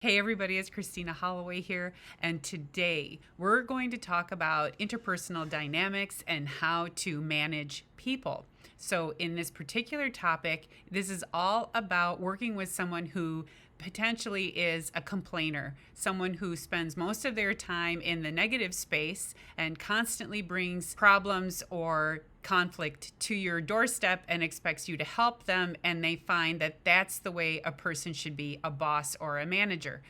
Hey everybody, it's Christina Holloway here, and today we're going to talk about interpersonal dynamics and how to manage people. So in this particular topic, this is all about working with someone who potentially is a complainer, someone who spends most of their time in the negative space and constantly brings problems or conflict to your doorstep and expects you to help them, and they find that that's the way a person should be a boss or a manager.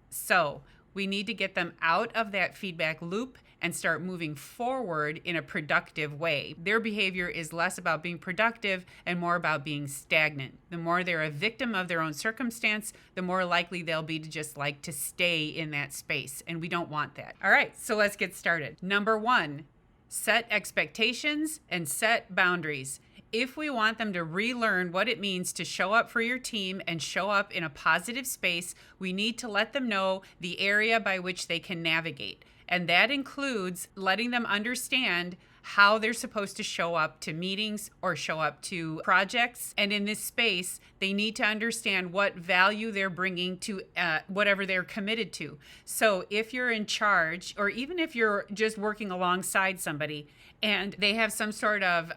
So we need to get them out of that feedback loop and start moving forward in a productive way. Their behavior is less about being productive and more about being stagnant. The more they're a victim of their own circumstance, the more likely they'll be to just like to stay in that space, and we don't want that. All right, so let's get started. Number one, set expectations and set boundaries. If we want them to relearn what it means to show up for your team and show up in a positive space, we need to let them know the area by which they can navigate. And that includes letting them understand how they're supposed to show up to meetings or show up to projects. And in this space, they need to understand what value they're bringing to whatever they're committed to. So if you're in charge, or even if you're just working alongside somebody and they have some sort of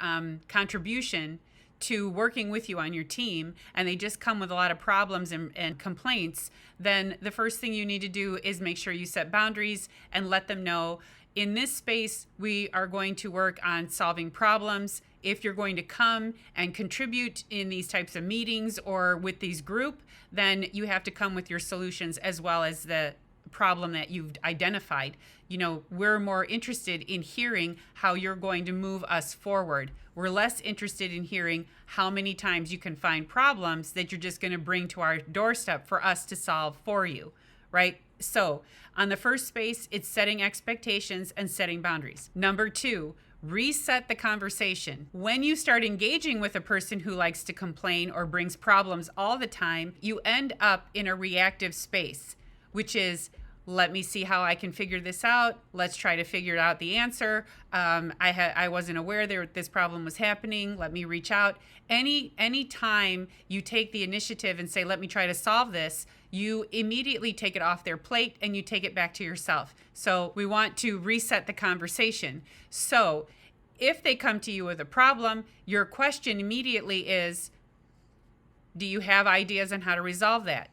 contribution to working with you on your team, and they just come with a lot of problems and complaints, then the first thing you need to do is make sure you set boundaries and let them know, in this space, we are going to work on solving problems. If you're going to come and contribute in these types of meetings or with these group, then you have to come with your solutions as well as the problem that you've identified. You know, we're more interested in hearing how you're going to move us forward. We're less interested in hearing how many times you can find problems that you're just going to bring to our doorstep for us to solve for you, right? So on the first space, it's setting expectations and setting boundaries. Number two, reset the conversation. When you start engaging with a person who likes to complain or brings problems all the time, you end up in a reactive space, which is, let me see how I can figure this out. Let's try to figure out the answer. I wasn't aware this problem was happening. Let me reach out. Any time you take the initiative and say, let me try to solve this, you immediately take it off their plate and you take it back to yourself. So we want to reset the conversation. So if they come to you with a problem, your question immediately is, do you have ideas on how to resolve that?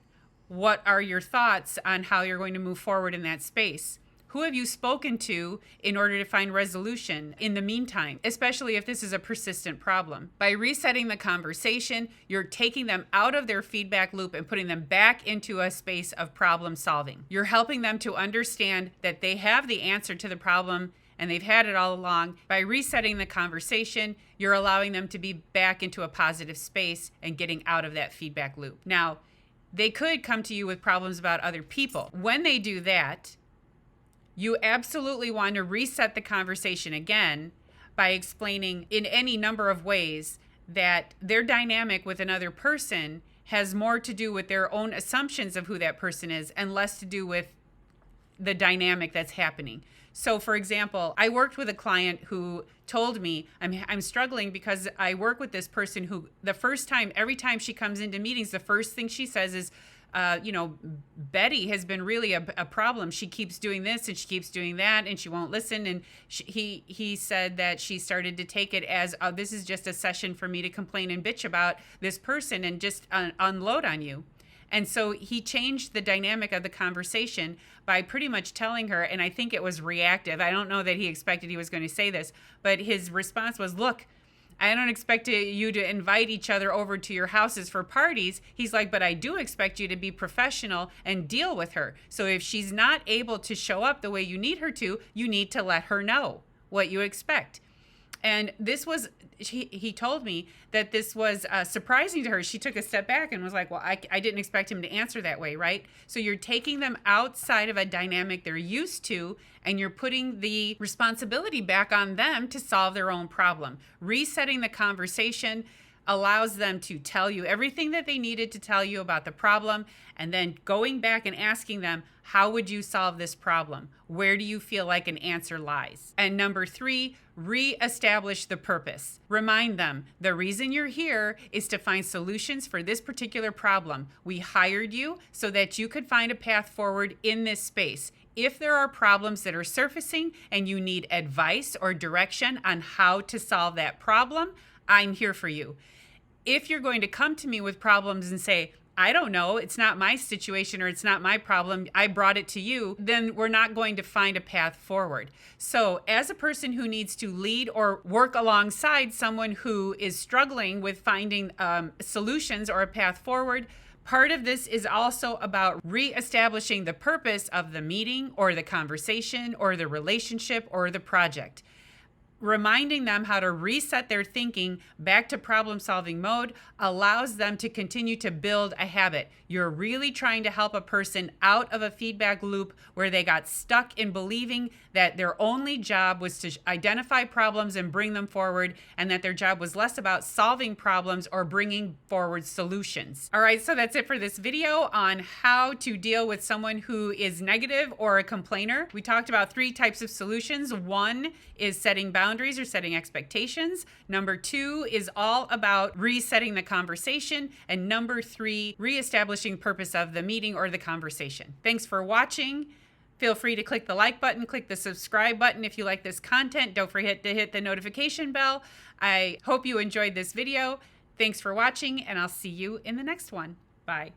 What are your thoughts on how you're going to move forward in that space? Who have you spoken to in order to find resolution in the meantime, especially if this is a persistent problem? By resetting the conversation, you're taking them out of their feedback loop and putting them back into a space of problem solving. You're helping them to understand that they have the answer to the problem and they've had it all along. By resetting the conversation, you're allowing them to be back into a positive space and getting out of that feedback loop. Now, they could come to you with problems about other people. When they do that, you absolutely want to reset the conversation again by explaining in any number of ways that their dynamic with another person has more to do with their own assumptions of who that person is and less to do with the dynamic that's happening. So for example, I worked with a client who told me, I'm struggling because I work with this person who every time she comes into meetings, the first thing she says is, Betty has been really a problem. She keeps doing this and she keeps doing that and she won't listen. And he said that she started to take it as, this is just a session for me to complain and bitch about this person and just unload on you. And so he changed the dynamic of the conversation by pretty much telling her, and I think it was reactive. I don't know that he expected he was going to say this, but his response was, look, I don't expect you to invite each other over to your houses for parties. He's like, but I do expect you to be professional and deal with her. So if she's not able to show up the way you need her to, you need to let her know what you expect. And he told me that this was surprising to her. She took a step back and was like, well, I didn't expect him to answer that way, right? So you're taking them outside of a dynamic they're used to, and you're putting the responsibility back on them to solve their own problem. Resetting the conversation allows them to tell you everything that they needed to tell you about the problem, and then going back and asking them, how would you solve this problem? Where do you feel like an answer lies? And number 3, reestablish the purpose. Remind them the reason you're here is to find solutions for this particular problem. We hired you so that you could find a path forward in this space. If there are problems that are surfacing and you need advice or direction on how to solve that problem, I'm here for you. If you're going to come to me with problems and say, I don't know, it's not my situation or it's not my problem, I brought it to you, then we're not going to find a path forward. So as a person who needs to lead or work alongside someone who is struggling with finding solutions or a path forward, part of this is also about reestablishing the purpose of the meeting or the conversation or the relationship or the project. Reminding them how to reset their thinking back to problem-solving mode allows them to continue to build a habit. You're really trying to help a person out of a feedback loop where they got stuck in believing that their only job was to identify problems and bring them forward, and that their job was less about solving problems or bringing forward solutions. All right, so that's it for this video on how to deal with someone who is negative or a complainer. We talked about 3 types of solutions. 1 is setting boundaries or setting expectations. Number 2 is all about resetting the conversation. And number 3, reestablishing purpose of the meeting or the conversation. Thanks for watching. Feel free to click the like button, click the subscribe button if you like this content. Don't forget to hit the notification bell. I hope you enjoyed this video. Thanks for watching, and I'll see you in the next one. Bye.